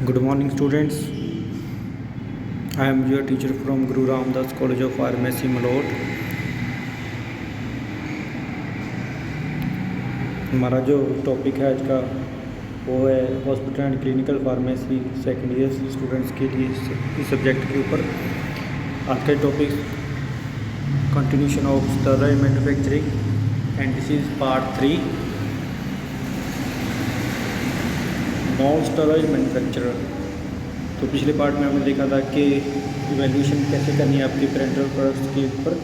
Good morning, students. I am your teacher from Guru Ramdas College of Pharmacy, Malot. हमारा जो topic है आज का वो है hospital and clinical pharmacy second year students के लिए इस सब्जेक्ट के ऊपर आज का topic continuation of steroid manufacturing and this is part 3 non steroid manufacturer. तो पिछले पार्ट में हमने देखा था कि इवैल्यूएशन कैसे करनी है आपके पेरेंटल प्रोडक्ट्स के ऊपर।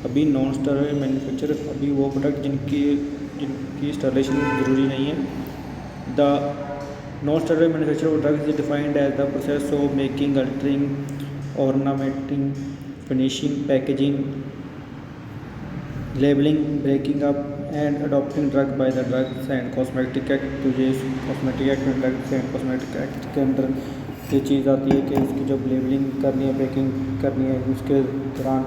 अभी नॉन स्टेरॉइड मैन्युफैक्चरर अभी वो प्रोडक्ट जिनकी स्टेरलाइजेशन ज़रूरी नहीं है। The non steroid manufacturer drugs is defined as the process of making, altering, ornamenting, finishing, packaging, labelling, breaking up and adopting drug by the drugs and cosmetic act. तो ये cosmetic act में drugs and cosmetic act के अंदर ये चीज़ आती है कि उसकी जब लेबलिंग करनी है, पैकिंग करनी है, उसके दौरान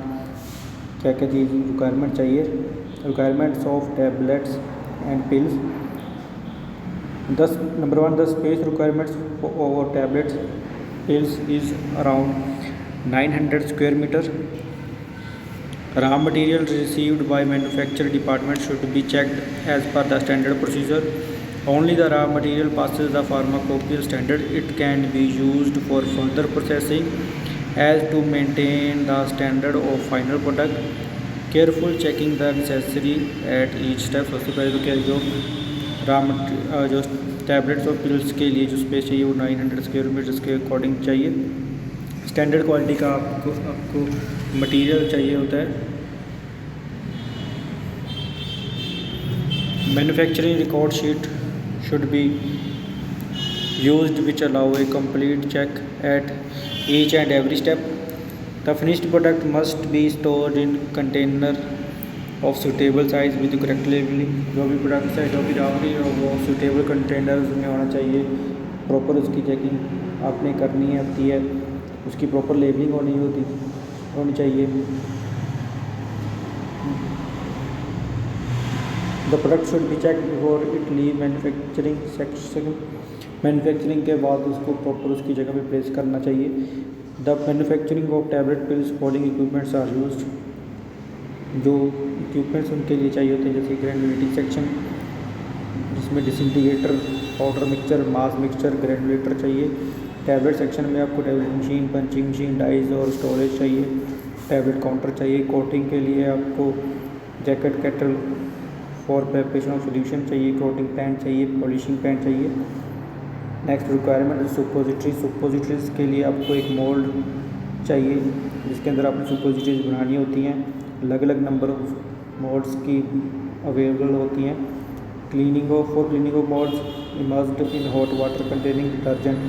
क्या क्या चीज़ रिक्वायरमेंट चाहिए। Requirements of tablets and pills. Number 1 the space requirements for tablets pills is around 900 square metre. Raw material received by manufacturing department should be checked as per the standard procedure. Only the raw material passes the pharmacopoeial standard. It can be used for further processing as to maintain the standard of final product. Careful checking the necessary at each step. सबसे पहले तो क्या जो जो tablets और pills के लिए जो स्पेस चाहिए वो 900 स्क्वायर मीटर्स के अकॉर्डिंग चाहिए। स्टैंडर्ड क्वालिटी का आपको मटेरियल चाहिए होता है। Manufacturing record sheet should be used which allow a complete check at each and every step. The finished product must be stored in container of suitable size with correct labelling. जो भी products है, जो भी रावरी है, वो suitable containers में होना चाहिए। प्रॉपर उसकी चेकिंग आपने करनी होती है, उसकी प्रॉपर लेबलिंग होनी चाहिए। The product should be check before it leave manufacturing section. Manufacturing के बाद उसको प्रॉपर उसकी जगह पे प्लेस करना चाहिए। The manufacturing of tablet pills following equipments are used. जो इक्विपमेंट्स उनके लिए चाहिए होते हैं जैसे ग्रेनुलेटिंग सेक्शन जिसमें disintegrator, powder mixture, mass mixture, granulator चाहिए। टैबलेट सेक्शन में आपको tablet machine, punching machine, dies और स्टोरेज चाहिए। टैबलेट काउंटर चाहिए। कोटिंग के लिए आपको jacket, kettle for preparation of solution चाहिए। कोटिंग पैन चाहिए, पॉलिशिंग पैन चाहिए। नेक्स्ट रिक्वायरमेंट सुपोजिटरीज के लिए आपको एक मोल्ड चाहिए जिसके अंदर आपने सुपोजिटरीज बनानी होती हैं। अलग अलग नंबर ऑफ मोल्ड्स की अवेलेबल होती हैं। Cleaning of moulds immersed in hot water containing detergent.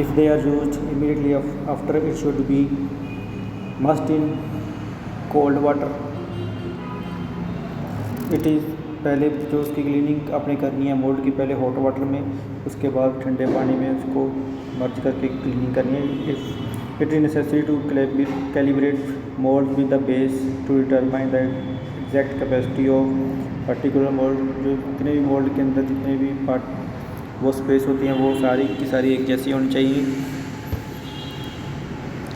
If they are used immediately after, it should be must in cold water. It is पहले जो उसकी क्लीनिंग आपने करनी है मोल्ड की, पहले हॉट वाटर में, उसके बाद ठंडे पानी में उसको मर्ज करके क्लीनिंग करनी है। If it is necessary to calibrate mould with the base to determine the exact capacity of particular mould. जो जितने भी मोल्ड के अंदर जितने भी पार्ट वो स्पेस होती हैं वो सारी की सारी एक जैसी होनी चाहिए।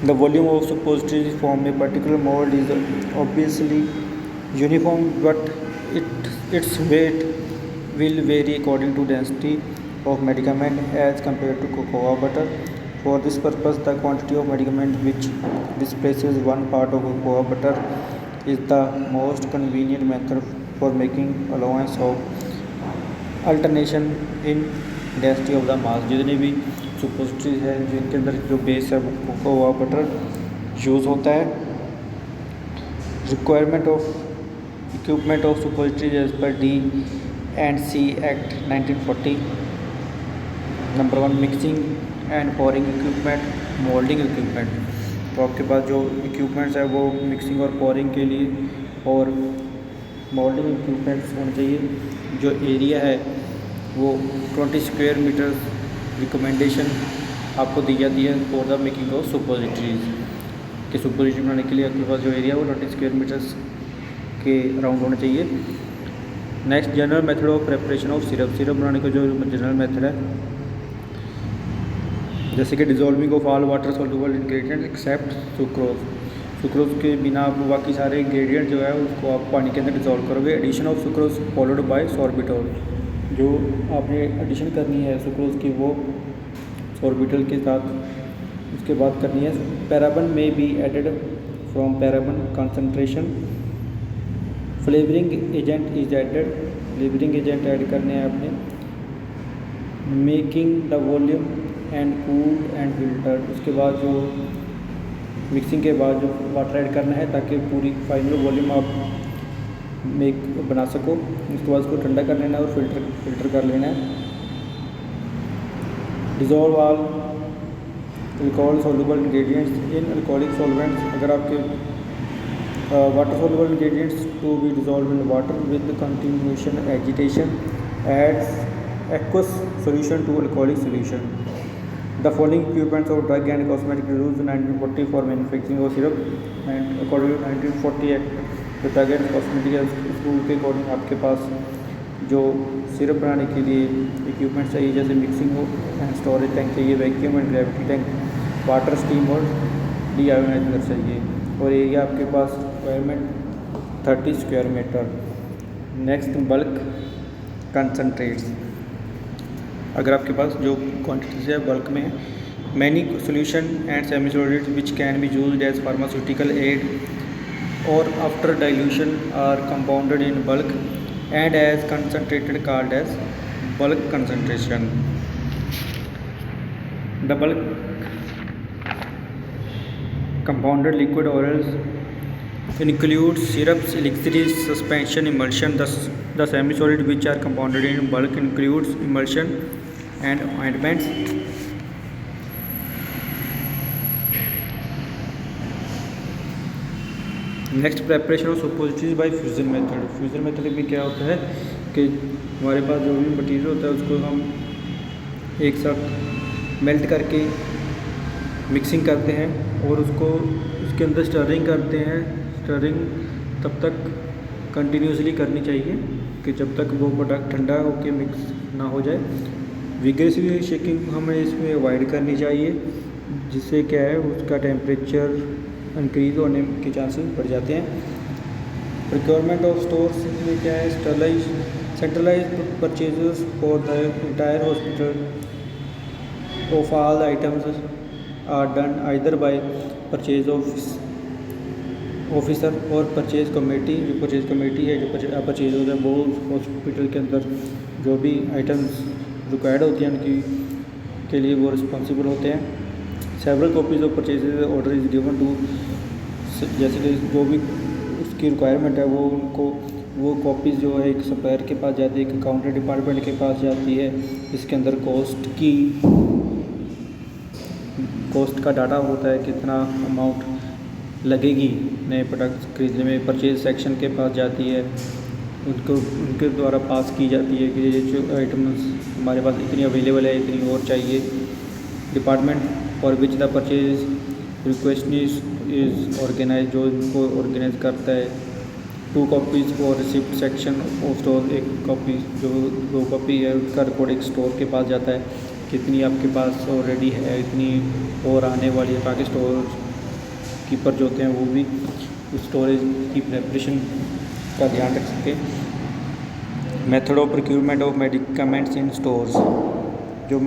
The volume of suppository form में particular mould is obviously uniform but its weight will vary according to density of medicament as compare to cocoa butter. For this purpose the quantity of medicament which displaces one part of cocoa butter is the most convenient method for making allowance of alternation in density of the mass. जितने भी सुपोजिटरीज है जिनके अंदर जो base है वो cocoa butter use होता है। Requirement of equipment of suppositories as per D&C act 1940। Number 1 mixing and pouring equipment, moulding equipment. तो आपके पास जो इक्विपमेंट्स है वो मिक्सिंग और पोरिंग के लिए और मोल्डिंग इक्विपमेंट्स होने चाहिए। जो एरिया है वो 20 स्क्वायर मीटर रिकमेंडेशन आपको दी जाती है फॉर द मेकिंग ऑफ सुपोजिटरीज। कि सुपोजिटरी बनाने के लिए आपके पास जो एरिया है वो 20 स्क्वायर मीटर्स के अराउंड होना चाहिए। Next general method of preparation of syrup. Syrup बनाने का जो जनरल मेथड है जैसे कि dissolving of all water soluble ingredient except sucrose, sucrose के बिना आप बाकी सारे इंग्रेडिएंट जो है उसको आप पानी के अंदर डिजोल्व करोगे। Addition of sucrose followed by sorbitol, जो आपने एडिशन करनी है सुक्रोज की वो सॉर्बिटॉल के साथ उसके बाद करनी है। Paraben may be added from paraben concentration. Flavouring agent is added, flavouring agent add करने हैं आपने। Making the volume and cooled and filtered, उसके बाद जो मिक्सिंग के बाद जो वाटर ऐड करना है ताकि पूरी फाइनल वॉल्यूम आप बना सको। उसके बाद उसको ठंडा कर लेना है और फिल्टर कर लेना है। Dissolve all alcohol soluble ingredients in alcoholic solvents, अगर आपके water soluble ingredients to be dissolve in water with continuation agitation adds aqueous solution to alcoholic solution. The following equipments of drug and cosmetic used in 1940 for manufacturing of syrup and according to 1940 Act, the drug and cosmetic rule के according आपके पास जो syrup बनाने के लिए equipments चाहिए जैसे mixing हो एंड स्टोरेज टैंक चाहिए, vacuum and gravity tank, water steam और डीआयोनाइजर चाहिए और एरिया आपके पास requirement 30 square metre. Next bulk concentrates, अगर आपके पास जो क्वांटिटीज है बल्क में है। Many solution and semi solids which can be used as pharmaceutical aid और after dilution are compounded in bulk and as concentrated called as bulk concentration. The bulk compounded liquid oils includes syrups, elixirs, suspension, emulsion. The semi-solid which are compounded in bulk includes emulsion and ointments. Next preparation of suppositories by fusion method. Fusion method में क्या होता है कि हमारे पास जो भी material होता है उसको हम एक साथ मेल्ट करके मिक्सिंग करते हैं और उसको उसके अंदर स्टरिंग करते हैं। स्टरिंग तब तक कंटिन्यूसली करनी चाहिए कि जब तक वो प्रोडक्ट ठंडा होकर मिक्स ना हो जाए। विगरसली शेकिंग हमें इसमें अवॉइड करनी चाहिए जिससे क्या है उसका टेम्परेचर इंक्रीज होने के चांसेस बढ़ जाते हैं। प्रोक्योरमेंट ऑफ स्टोर्स में क्या है centralise purchases for the entire hospital of all items are done either by purchase officer और परचेज कमेटी। जो परचेज कमेटी है जो परचेज होता है वो हॉस्पिटल के अंदर जो भी आइटम्स रिक्वायर्ड होती हैं उनकी के लिए वो रिस्पॉन्सिबल होते हैं। Several copies of purchase order is given to, जैसे कि जो भी उसकी रिक्वायरमेंट है वो उनको वो कॉपीज़ जो है एक सप्लायर के पास जाती है, एक अकाउंटेंट डिपार्टमेंट के पास जाती है। इसके अंदर कॉस्ट का डाटा होता है, कितना अमाउंट लगेगी नए प्रोडक्ट्स खरीदने में। परचेज सेक्शन के पास जाती है, उनके द्वारा पास की जाती है कि ये जो आइटम्स हमारे पास इतनी अवेलेबल है, इतनी और चाहिए। Department for which the purchase request is organise, जो इनको ऑर्गेनाइज करता है। 2 copies for receipt section of store, एक कॉपी जो 2 कॉपी है उसका रिकॉर्ड एक स्टोर के पास जाता है, कितनी आपके पास ऑलरेडी है, इतनी और आने वाली है, ताकि स्टोर कीपर जो होते हैं वो भी उस स्टोरेज की प्रेपरेशन का ध्यान रख सकें। Method of procurement of medicaments in stores, जो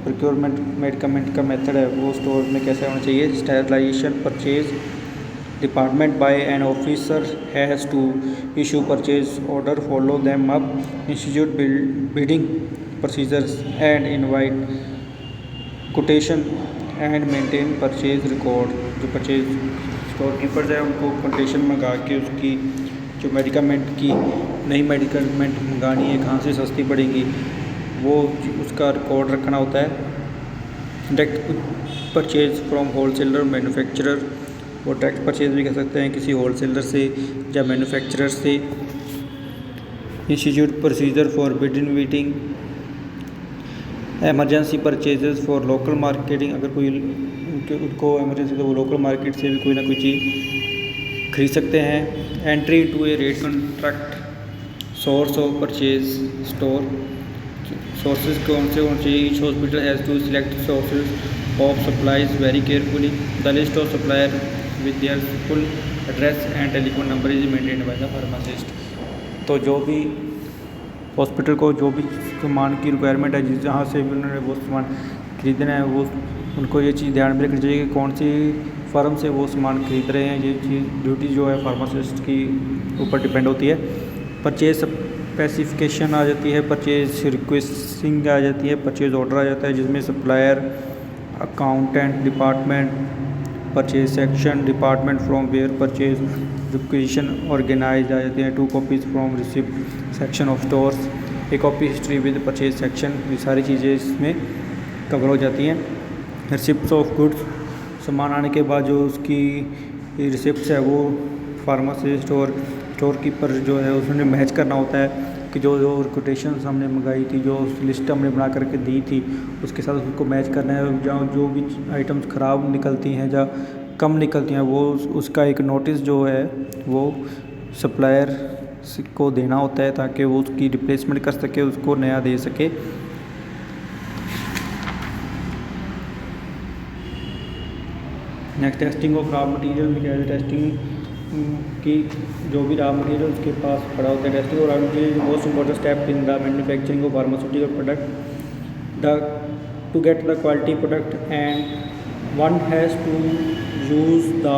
प्रोक्योरमेंट मेडिकामेंट का मेथड है वो स्टोर में कैसे होना चाहिए। Sterilisation purchase department by an officer has to issue purchase order, follow them up, institute bidding procedures and invite quotation and maintain purchase record. जो purchase store keepers है उनको कोटेशन मंगा के उसकी जो मेडिकामेंट की नई मेडिकामेंट मंगानी है कहाँ से सस्ती पड़ेगी वो उसका रिकॉर्ड रखना होता है। Direct purchase from wholesaler manufacturer, वो डायरेक्ट परचेज भी कह सकते हैं किसी होलसेलर से या मैन्युफैक्चरर से। Institute procedure for bidding meeting, emergency purchases for local marketing, अगर कोई उनको एमरजेंसी तो वो लोकल मार्केट से भी कोई ना कोई चीज़ खरीद सकते हैं। Entry to a rate contract, source of purchase store, sources कौन से होने चाहिए। Each hospital has to select sources of supplies very carefully. The list of supplier with their full address and telephone number is maintained by the pharmacist. तो जो भी hospital को जो भी सामान की रिक्वायरमेंट है, जिस जहाँ से भी उन्होंने वो सामान खरीदना है, वो उनको ये चीज़ ध्यान में रखनी चाहिए कि कौन सी फर्म से वो सामान खरीद रहे हैं। ये चीज़ ड्यूटी जो है फार्मासिस्ट की ऊपर डिपेंड होती है। परचेज स्पेसिफिकेशन आ जाती है, परचेज रिक्वेस्टिंग आ जाती है, परचेज ऑर्डर आ जाता है, जिसमें supplier, accountant department, purchase section department from where purchase requisition organize आ जाती हैं। 2 copies from receipt section of stores, a copy history with purchase section, ये सारी चीज़ें इसमें कवर हो जाती हैं। रिसिप्ट ऑफ गुड्स, सामान आने के बाद जो उसकी रिसिप्ट है वो फार्मासिस्ट और स्टोर कीपर जो है उसने मैच करना होता है कि जो जो कोटेशन हमने मंगाई थी, जो लिस्ट हमने बना करके दी थी, उसके साथ उसको मैच करना है। जहाँ जो भी आइटम्स ख़राब निकलती हैं या कम निकलती हैं, वो उसका एक नोटिस जो है वो सप्लायर को देना होता है ताकि वो उसकी रिप्लेसमेंट कर सके, उसको नया दे सके। Next testing of raw material में क्या है, टेस्टिंग की जो भी रॉ मटेरियल उसके पास पड़ा होता है। Testing of raw material most important step in the manufacturing of pharmaceutical product to get the quality product and one has to use the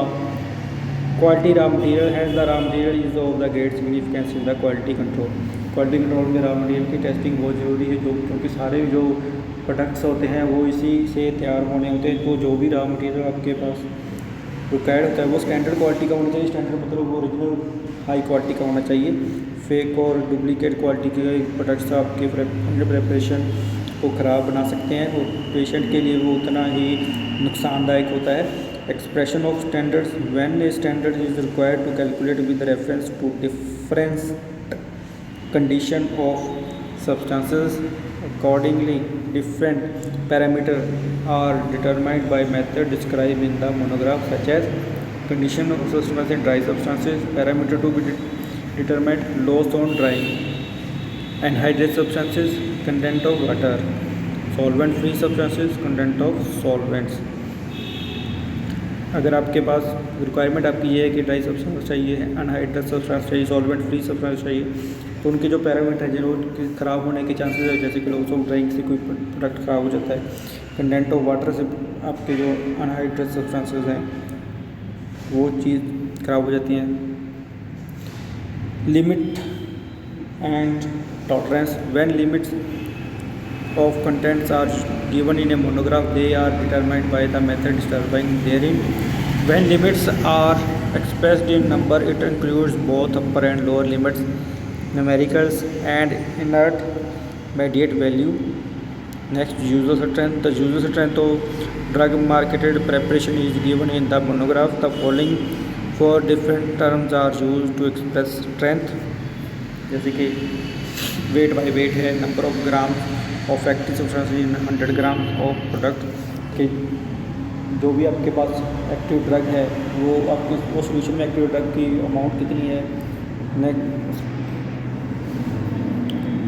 quality raw material has the raw material is of the great significance in the quality control. Quality control में raw material की testing बहुत ज़रूरी है, जो क्योंकि सारे जो products होते हैं वो इसी से तैयार होने होते हैं। तो जो भी रॉ मटेरियल आपके पास रिक्वायर्ड होता है वो स्टैंडर्ड क्वालिटी का होना चाहिए। स्टैंडर्ड मतलब वो ओरिजिनल हाई क्वालिटी का होना चाहिए। फेक और डुप्लीकेट क्वालिटी के प्रोडक्ट्स आपके प्रिपरेशन को ख़राब बना सकते हैं और पेशेंट के लिए वो उतना ही नुकसानदायक होता है। Expression of standards, when a standard is required to calculate with reference to difference condition of substances accordingly different parameters are determined by method described in the monograph such as condition of substance in dry substances, parameter to be determined, loss on drying, anhydrous substances, content of water, solvent free substances, content of solvents। अगर आपके पास requirement आपकी ये है कि dry substance चाहिए, anhydrous substance चाहिए, solvent free substance चाहिए, तो उनके जो पैरामीटर हैं जिनके ख़राब होने के चांसेस है, जैसे कि लॉस ऑफ ड्राइंग से कोई प्रोडक्ट ख़राब हो जाता है, कंटेंट ऑफ वाटर से आपके जो अनहाइड्रस सब्सटेंसेस हैं वो चीज़ ख़राब हो जाती हैं। Limit and tolerance, when limits of contents are given in a monograph, they are determined by the method described therein. When limits are expressed in number, it includes both upper and lower limits, numericals and intermediate value. Next, user strength. The user strength of drug marketed preparation is given in the monograph. The following 4 different terms are used to express strength, जैसे कि weight by wait है, number of gram of active substance in 100 gram of product के जो भी आपके पास active drug है वो आपकी वो सोल्यूशन में एक्टिव ड्रग की अमाउंट कितनी है।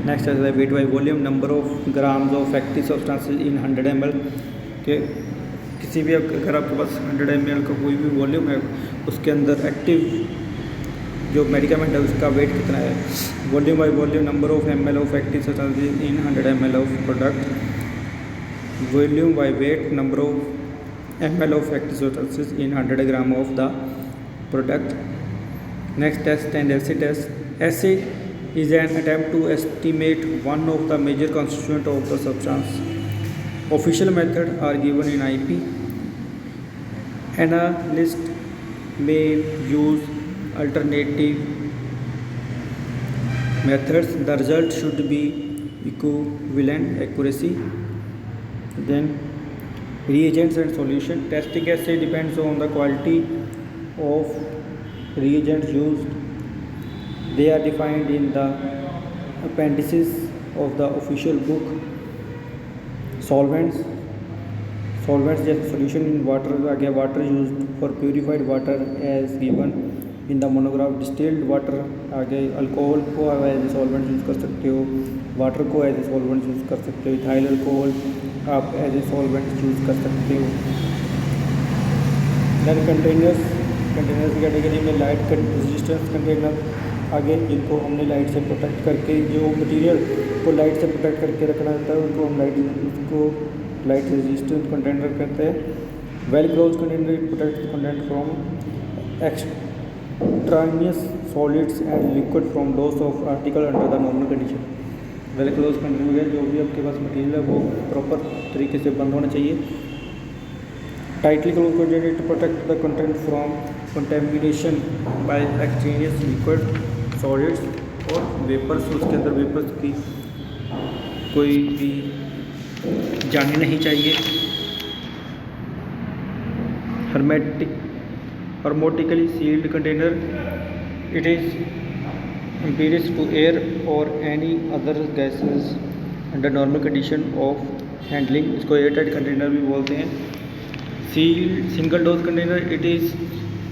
नेक्स्ट है weight by volume, number of grams of active substances in 100 ml के किसी भी अगर आपके पास 100 ml का कोई भी वॉल्यूम है उसके अंदर एक्टिव जो मेडिकामेंट है उसका वेट कितना है। Volume by volume, number of ml of active substances in 100 ml of product. Volume by weight, number of ml of active substances in 100 gram of the product. Next test and acid test. Acid is an attempt to estimate one of the major constituent of the substance. Official methods are given in IP. Analyst may use alternative methods. The result should be equivalent accuracy. Then reagents and solution. Testing assay depends on the quality of reagents used. They are defined in the appendices of the official book. Solvents जैसे solution in water आ गया, water used for purified water as given in the monograph. Distilled water आ गया, alcohol को as a solvent use कर सकते हो, water को as a solvent use कर सकते हो, ethyl alcohol आप एज ए सॉल्वेंट यूज़ कर सकते हो। देन कंटेनर्स की कैटेगरी में लाइट रेजिस्टेंस कंटेनर आगे, जिनको हमने लाइट से प्रोटेक्ट करके, जो मटेरियल को लाइट से प्रोटेक्ट करके रखना होता है उनको हम लाइट रेजिस्टेंट कंटेनर कहते हैं। Well close container protect content from extraneous solids and liquid from loss of article under the normal condition. Well close container है, जो भी आपके पास मटेरियल है वो प्रॉपर तरीके से बंद होना चाहिए। Tightly close container to protect the content from contamination by extraneous liquid solids और वेपर्स। उसके अंदर वेपर्स की कोई भी जाने नहीं चाहिए। hermetically sealed container, it is impervious to air or any other gases under normal condition of handling। इसको एयरटाइट कंटेनर भी बोलते हैं। Sealed single dose container, it is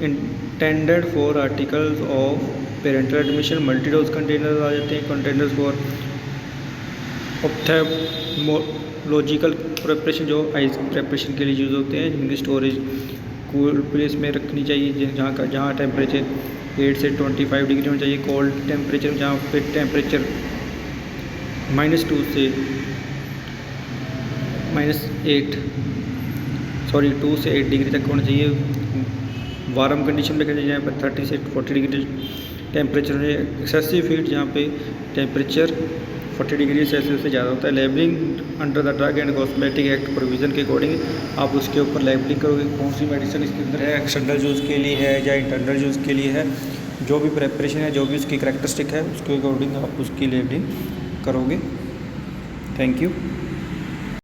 intended for articles of parental admission. Multi dose container आ जाते हैं, containers for ophthalmological preparation, जो eyes preparation के लिए यूज़ होते हैं, जिनकी स्टोरेज कूल प्लेस में रखनी चाहिए, जहाँ टेम्परेचर 8 से 25 डिग्री होना चाहिए। कोल्ड टेम्परेचर, जहाँ पे टेम्परेचर -2 से -2 से 8 डिग्री तक होना चाहिए। वार्म कंडीशन में रखना चाहिए, जहाँ पर 30 से 40 डिग्री टेम्परेचर होना चाहिए। एक्सेसिव हीट, जहाँ पे टेम्परेचर 40 डिग्री सेल्सियस से ज़्यादा होता है। Labelling under the drug and cosmetic act provision के अकॉर्डिंग आप उसके ऊपर लेबलिंग करोगे, कौन सी मेडिसिन इसके अंदर है, एक्सटर्नल यूज़ के लिए है या इंटरनल यूज़ के लिए है। जो भी प्रेपरेशन है, जो भी उसकी करैक्टरिस्टिक है, उसके अकॉर्डिंग आप उसकी लेबलिंग करोगे। Thank you.